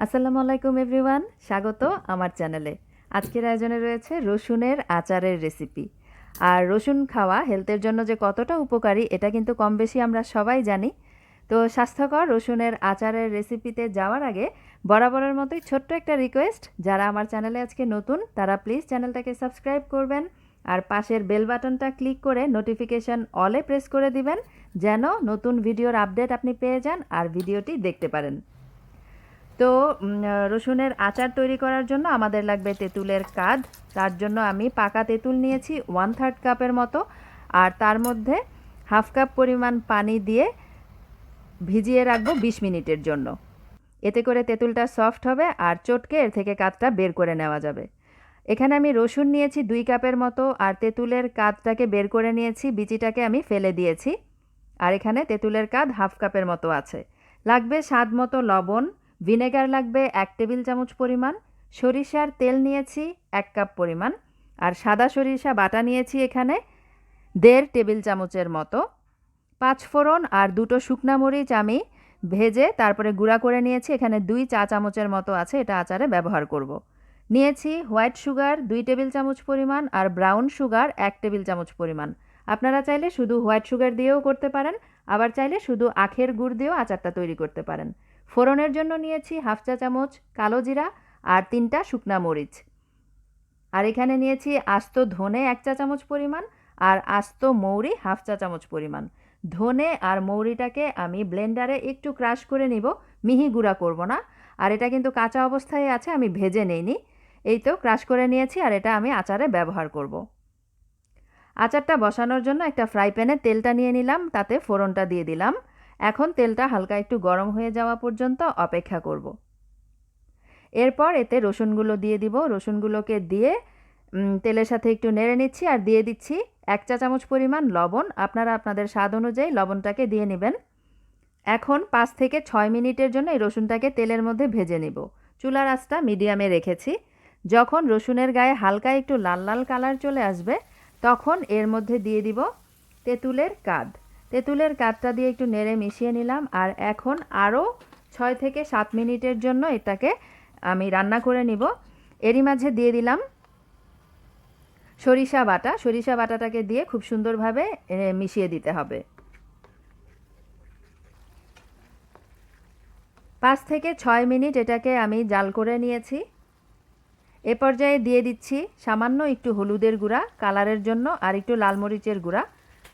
আসসালামু আলাইকুম এভরিওয়ান, স্বাগত আমার চ্যানেলে। আজকের আয়োজনে রয়েছে রসুনের আচারের রেসিপি। আর রসুন খাওয়া হেলথের জন্য যে কতটা উপকারী এটা কিন্তু কম বেশি আমরা সবাই জানি। তো স্বাস্থ্যকর রসুনের আচারের রেসিপিতে যাওয়ার আগে বরাবরের মতোই ছোট্ট একটা রিকোয়েস্ট, যারা আমার চ্যানেলে আজকে নতুন তারা প্লিজ চ্যানেলটাকে সাবস্ক্রাইব করবেন আর পাশের বেল বাটনটা ক্লিক করে নোটিফিকেশন অলে প্রেস করে দিবেন, যেন নতুন ভিডিওর আপডেট আপনি পেয়ে যান আর ভিডিওটি দেখতে পারেন। তো রসুনের আচার তৈরি করার জন্য আমাদের লাগবে তেঁতুলের কাঁধ। তার জন্য আমি পাকা তেঁতুল নিয়েছি 1/3 কাপের মতো, আর তার মধ্যে 1/2 কাপ পরিমাণ পানি দিয়ে ভিজিয়ে রাখবো 20 মিনিটের জন্য। এতে করে তেঁতুলটা সফট হবে আর চটকে এর থেকে কাঁধটা বের করে নেওয়া যাবে। এখানে আমি রসুন নিয়েছি 2 কাপের মতো, আর তেঁতুলের কাঁধটাকে বের করে নিয়েছি, বিচিটাকে আমি ফেলে দিয়েছি। আর এখানে তেঁতুলের কাঁধ 1/2 কাপের মতো আছে। লাগবে স্বাদ মতো লবণ, ভিনেগার লাগবে 1 টেবিল চামচ পরিমাণ, সরিষার তেল নিয়েছি 1 কাপ পরিমাণ, আর সাদা সরিষা বাটা নিয়েছি এখানে 1.5 টেবিল চামচের মতো। 5 ফোড়ন আর 2টো শুকনা মরিচ আমি ভেজে তারপরে গুঁড়া করে নিয়েছি, এখানে 2 চা চামচের মতো আছে, এটা আচারে ব্যবহার করব। নিয়েছি হোয়াইট সুগার 2 টেবিল চামচ পরিমাণ আর ব্রাউন সুগার 1 টেবিল চামচ পরিমাণ। আপনারা চাইলে শুধু হোয়াইট সুগার দিয়েও করতে পারেন, আবার চাইলে শুধু আখের গুড় দিয়েও আচারটা তৈরি করতে পারেন। ফোড়নের জন্য নিয়েছি 1/2 চা চামচ কালো জিরা আর 3টা শুকনা মরিচ। আর এখানে নিয়েছি আস্ত ধনে 1 চা চামচ পরিমাণ আর আস্ত মৌরি 1/2 চা চামচ পরিমাণ। ধনে আর মৌরিটাকে আমি ব্লেন্ডারে একটু ক্রাশ করে নিব, মিহি গুঁড়া করব না। আর এটা কিন্তু কাঁচা অবস্থায় আছে, আমি ভেজে নেইনি। এই তো ক্রাশ করে নিয়েছি, আর এটা আমি আচারে ব্যবহার করব। আচারটা বসানোর জন্য একটা ফ্রাই প্যানে তেলটা নিয়ে নিলাম, তাতে ফোড়নটা দিয়ে দিলাম। এখন তেলটা হালকা একটু গরম হয়ে যাওয়া পর্যন্ত অপেক্ষা করব। এরপর এতে রসুনগুলো দিয়ে দিব। রসুনগুলোকে দিয়ে তেলের সাথে একটু নেড়ে নিচ্ছি, আর দিয়ে দিচ্ছি 1 চা চামচ পরিমাণ লবণ। আপনারা আপনাদের স্বাদ অনুযায়ী লবণটাকে দিয়ে নেবেন। এখন 5 থেকে 6 মিনিটের জন্য এই রসুনটাকে তেলের মধ্যে ভেজে নেব। চুলার আঁচটা মিডিয়ামে রেখেছি। যখন রসুনের গায়ে হালকা একটু লাল লাল কালার চলে আসবে, তখন এর মধ্যে দিয়ে দিব তেঁতুলের কাঁধ। তেঁতুলের কাঁধটা দিয়ে একটু নেড়ে মিশিয়ে নিলাম, আর এখন আরও 6 থেকে 7 মিনিটের জন্য এটাকে আমি রান্না করে নিব। এরই মাঝে দিয়ে দিলাম সরিষা বাটা। সরিষা বাটাটাকে দিয়ে খুব সুন্দরভাবে মিশিয়ে দিতে হবে। 5 থেকে 6 মিনিট এটাকে আমি জাল করে নিয়েছি। এ পর্যায়ে দিয়ে দিচ্ছি সামান্য একটু হলুদের গুঁড়া কালারের জন্য, আর একটু লাল মরিচের গুঁড়া,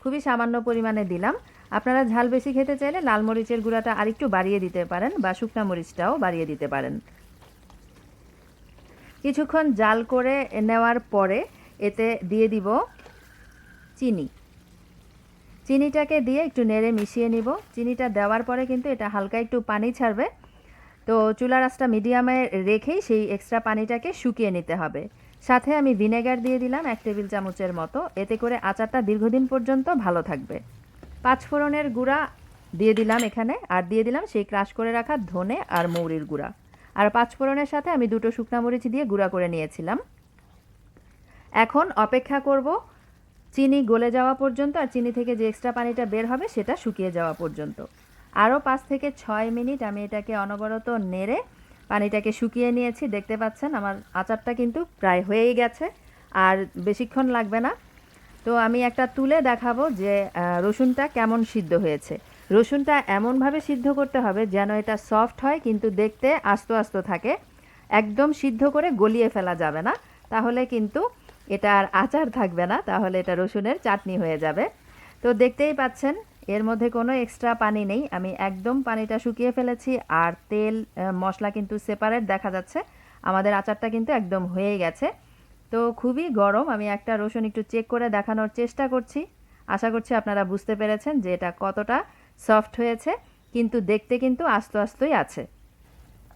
খুবই সামান্য পরিমাণে দিলাম। আপনারা ঝাল বেশি খেতে চাইলে লাল মরিচের গুঁড়াটা আরেকটু বাড়িয়ে দিতে পারেন, বা শুকনা মরিচটাও বাড়িয়ে দিতে পারেন। কিছুক্ষণ জাল করে নেওয়ার পরে এতে দিয়ে দিব চিনি। চিনিটাকে দিয়ে একটু নেড়ে মিশিয়ে নিব। চিনিটা দেওয়ার পরে কিন্তু এটা হালকা একটু পানি ছাড়বে, তো চুলার আঁচটা মিডিয়ামে রেখেই সেই এক্সট্রা পানিটাকে শুকিয়ে নিতে হবে। সাথে আমি ভিনেগার দিয়ে দিলাম 1 টেবিল চামচের মতো, এতে করে আচারটা দীর্ঘদিন পর্যন্ত ভালো থাকবে। 5 ফোড়নের গুঁড়া দিয়ে দিলাম এখানে, আর দিয়ে দিলাম সেই ক্রাশ করে রাখা ধনে আর মৌরির গুঁড়া। আর 5 ফোড়নের সাথে আমি 2টো শুকনা মরিচ দিয়ে গুঁড়া করে নিয়েছিলাম। এখন অপেক্ষা করব চিনি গলে যাওয়া পর্যন্ত, আর চিনি থেকে যে এক্সট্রা পানিটা বের হবে সেটা শুকিয়ে যাওয়া পর্যন্ত। আরও 5 থেকে 6 মিনিট আমি এটাকে অনবরত নেড়ে পানিটাকে শুকিয়ে নিয়েছি। দেখতে পাচ্ছেন আমার আচারটা কিন্তু প্রায় হয়েই গেছে, আর বেশিক্ষণ লাগবে না। তো আমি একটা তুলে দেখাবো যে রসুনটা কেমন সিদ্ধ হয়েছে। রসুনটা এমনভাবে সিদ্ধ করতে হবে যেন এটা সফট হয়, কিন্তু দেখতে আস্ত আস্ত থাকে। একদম সিদ্ধ করে গলিয়ে ফেলা যাবে না, তাহলে কিন্তু এটা আর আচার থাকবে না, তাহলে এটা রসুনের চাটনি হয়ে যাবে। তো দেখতেই পাচ্ছেন এর মধ্যে কোনো এক্সট্রা পানি নেই, আমি একদম পানিটা শুকিয়ে ফেলেছি, আর তেল মশলা কিন্তু সেপারেট দেখা যাচ্ছে। আমাদের আচারটা কিন্তু একদম হয়ে গেছে। তো খুবই গরম, আমি একটা রসুন একটু চেক করে দেখানোর চেষ্টা করছি। আশা করছি আপনারা বুঝতে পেরেছেন যে এটা কতটা সফট হয়েছে, কিন্তু দেখতে কিন্তু আস্ত আস্তই আছে।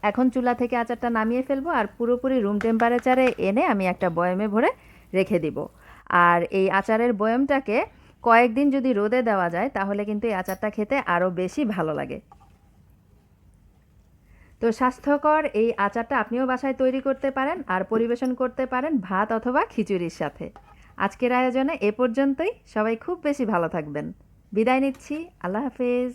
এখন চুলা থেকে আচারটা নামিয়ে ফেলবো, আর পুরোপুরি রুম টেম্পারেচারে এনে আমি একটা বয়ামে ভরে রেখে দিব। আর এই আচারের বয়ামটাকে কয়েকদিন যদি রোদে দেওয়া যায়, তাহলে কিন্তু এই আচারটা খেতে আরও বেশি ভালো লাগে। তো স্বাস্থ্যকর এই আচারটা আপনিও বাসায় তৈরি করতে পারেন, আর পরিবেশন করতে পারেন ভাত অথবা খিচুড়ির সাথে। আজকের আয়োজনে এ পর্যন্তই। সবাই খুব বেশি ভালো থাকবেন। বিদায় নিচ্ছি। আল্লাহ হাফেজ।